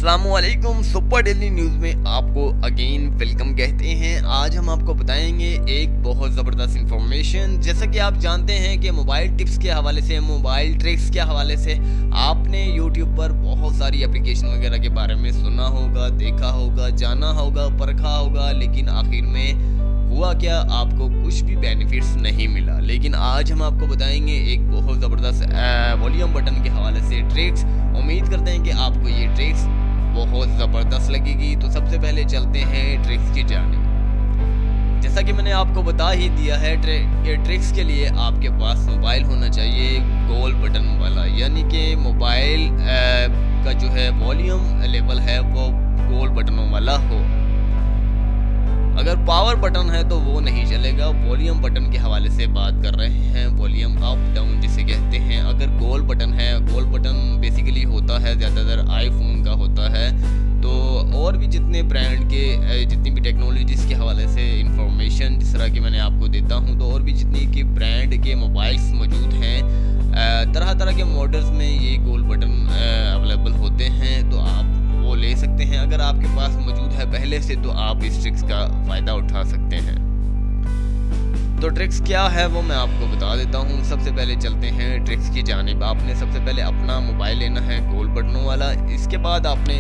अस्सलामुअलैकुम। Super daily news में आपको अगेन वेलकम कहते हैं। आज हम आपको बताएंगे एक बहुत ज़बरदस्त इंफॉर्मेशन। जैसा कि आप जानते हैं कि मोबाइल टिप्स के हवाले से, मोबाइल ट्रिक्स के हवाले से आपने यूट्यूब पर बहुत सारी एप्लीकेशन वगैरह के बारे में सुना होगा, देखा होगा, जाना होगा, परखा होगा, लेकिन आखिर में हुआ क्या, आपको कुछ भी बेनिफिट्स नहीं मिला। लेकिन आज हम आपको बताएंगे एक बहुत ज़बरदस्त वॉल्यूम बटन के हवाले से ट्रिक्स। उम्मीद करते हैं कि आपको ये ट्रिक्स बहुत ज़बरदस्त लगेगी। तो सबसे पहले चलते हैं ट्रिक्स की जानिब। जैसा कि मैंने आपको बता ही दिया है, ये ट्रिक्स के लिए आपके पास मोबाइल होना चाहिए गोल बटन वाला, यानी कि मोबाइल का जो है वॉल्यूम लेवल है वो गोल बटनों वाला हो। अगर पावर बटन है तो वो नहीं चलेगा। वॉल्यूम बटन के हवाले से बात कर रहे हैं, वॉल्यूम अप डाउन जिसे कहते हैं। अगर गोल बटन है, गोल बटन बेसिकली होता है ज़्यादातर आईफोन का होता है। तो और भी जितने ब्रांड के जितनी भी टेक्नोलॉजीज़ के हवाले से इंफॉर्मेशन जिस तरह की मैंने आपको देता हूँ, तो और भी जितनी कि ब्रांड के मोबाइल्स मौजूद हैं, तरह तरह के मॉडल्स में ये गोल बटन अवेलेबल होते हैं, तो आप वो ले सकते हैं। अगर आपके पास मौजूद है पहले से तो आप इस ट्रिक्स का फ़ायदा उठा सकते हैं। तो ट्रिक्स क्या है वो मैं आपको बता देता हूँ। सबसे पहले चलते हैं ट्रिक्स की जानिब। आपने सबसे पहले अपना मोबाइल लेना है गोल बटनों वाला। इसके बाद आपने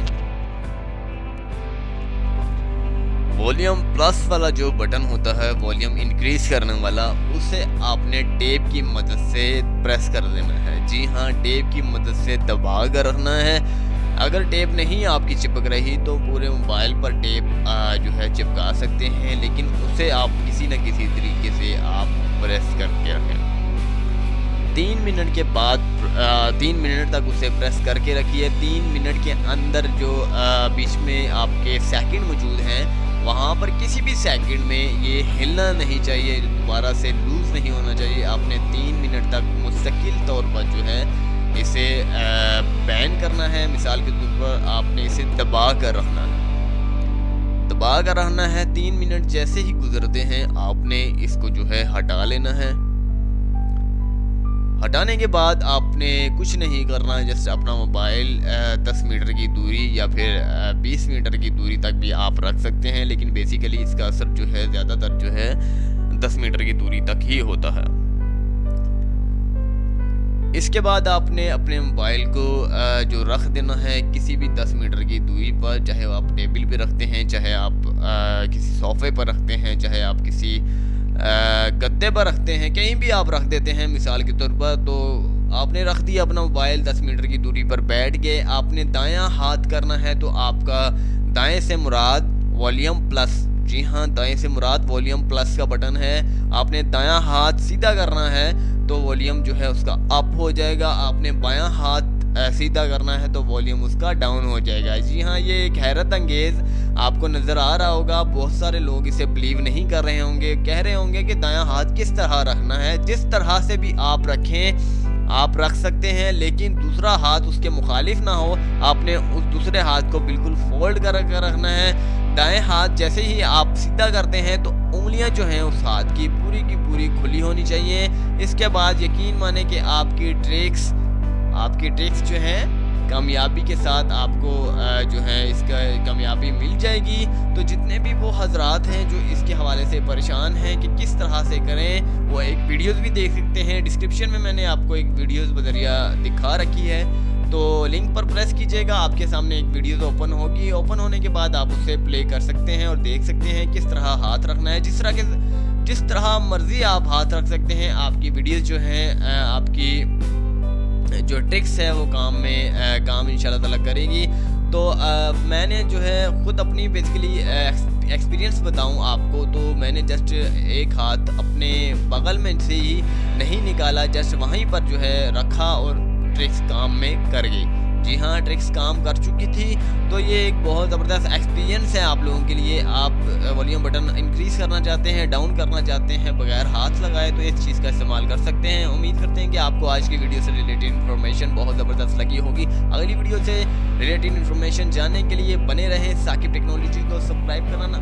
वॉल्यूम प्लस वाला जो बटन होता है, वॉल्यूम इंक्रीज करने वाला, उसे आपने टेप की मदद से प्रेस कर देना है। जी हाँ, टेप की मदद से दबा कर रखना है। अगर टेप नहीं आपकी चिपक रही तो पूरे मोबाइल पर टेप जो है चिपका सकते हैं, लेकिन उसे आप किसी न किसी तरीके से आप प्रेस करके रखें। 3 मिनट के बाद 3 मिनट तक उसे प्रेस करके रखिए। 3 मिनट के अंदर जो बीच में आपके सेकंड मौजूद हैं, वहाँ पर किसी भी सेकंड में ये हिलना नहीं चाहिए, दोबारा से लूज़ नहीं होना चाहिए। आपने 3 मिनट तक मुस्तकिल तौर पर जो है इसे बैन करना है। मिसाल के तौर पर आपने इसे दबा कर रखना है। दबा कर रखना है। 3 मिनट जैसे ही गुजरते हैं आपने इसको जो है हटा लेना है। हटाने के बाद आपने कुछ नहीं करना है, जैसे अपना मोबाइल 10 मीटर की दूरी या फिर 20 मीटर की दूरी तक भी आप रख सकते हैं, लेकिन बेसिकली इसका असर जो है ज़्यादातर जो है 10 मीटर की दूरी तक ही होता है। इसके बाद आपने अपने मोबाइल को जो रख देना है किसी भी 10 मीटर की दूरी पर, चाहे आप टेबल पे रखते हैं, चाहे आप किसी सोफे पर रखते हैं, चाहे आप किसी गद्दे पर रखते हैं, कहीं भी आप रख देते हैं मिसाल के तौर पर। तो आपने रख दिया अपना मोबाइल 10 मीटर की दूरी पर, बैठ गए। आपने दायां हाथ करना है, तो आपका दाएं से मुराद वॉल्यूम प्लस, जी हाँ, दाएं से मुराद वॉल्यूम प्लस का बटन है। आपने दायां हाथ सीधा करना है तो वॉल्यूम जो है उसका अप हो जाएगा। आपने बायां हाथ सीधा करना है तो वॉल्यूम उसका डाउन हो जाएगा। जी हाँ, ये एक हैरत अंगेज़ आपको नज़र आ रहा होगा। बहुत सारे लोग इसे बिलीव नहीं कर रहे होंगे, कह रहे होंगे कि दायां हाथ किस तरह रखना है। जिस तरह से भी आप रखें, आप रख सकते हैं, लेकिन दूसरा हाथ उसके मुखालिफ ना हो। आपने उस दूसरे हाथ को बिल्कुल फोल्ड कर रखना है। दाएं हाथ जैसे ही आप सीधा करते हैं तो उंगलियां जो हैं उस हाथ की पूरी खुली होनी चाहिए। इसके बाद यकीन माने कि आपकी ट्रिक्स जो हैं कामयाबी के साथ आपको जो है इसका कामयाबी मिल जाएगी। तो जितने भी वो हजरात हैं जो इसके हवाले से परेशान हैं कि किस तरह से करें, वो एक वीडियोज़ भी देख सकते हैं। डिस्क्रिप्शन में मैंने आपको एक वीडियोज़ बजरिया दिखा रखी है, तो लिंक पर प्रेस कीजिएगा, आपके सामने एक वीडियोज़ ओपन होगी। ओपन होने के बाद आप उसे प्ले कर सकते हैं और देख सकते हैं किस तरह हाथ रखना है। जिस तरह मर्जी आप हाथ रख सकते हैं। आपकी वीडियोज़ जो हैं, आपकी जो ट्रिक्स है वो काम इंशाल्लाह ताला करेगी। तो मैंने जो है ख़ुद अपनी बेसिकली एक्सपीरियंस बताऊं आपको, तो मैंने जस्ट एक हाथ अपने बगल में से ही नहीं निकाला, जस्ट वहीं पर जो है रखा और ट्रिक्स काम में कर गई। जी हाँ, ट्रिक्स काम कर चुकी थी। तो ये एक बहुत ज़बरदस्त एक्सपीरियंस है आप लोगों के लिए। आप वॉल्यूम बटन इंक्रीज़ करना चाहते हैं, डाउन करना चाहते हैं बगैर हाथ लगाए, तो इस चीज़ का इस्तेमाल कर सकते हैं। उम्मीद करते हैं कि आपको आज की वीडियो से रिलेटेड इन्फॉर्मेशन बहुत ज़बरदस्त लगी होगी। अगली वीडियो से रिलेटेड इन्फॉर्मेशन जानने के लिए बने रहें। साकिब टेक्नोलॉजी को सब्सक्राइब करना ना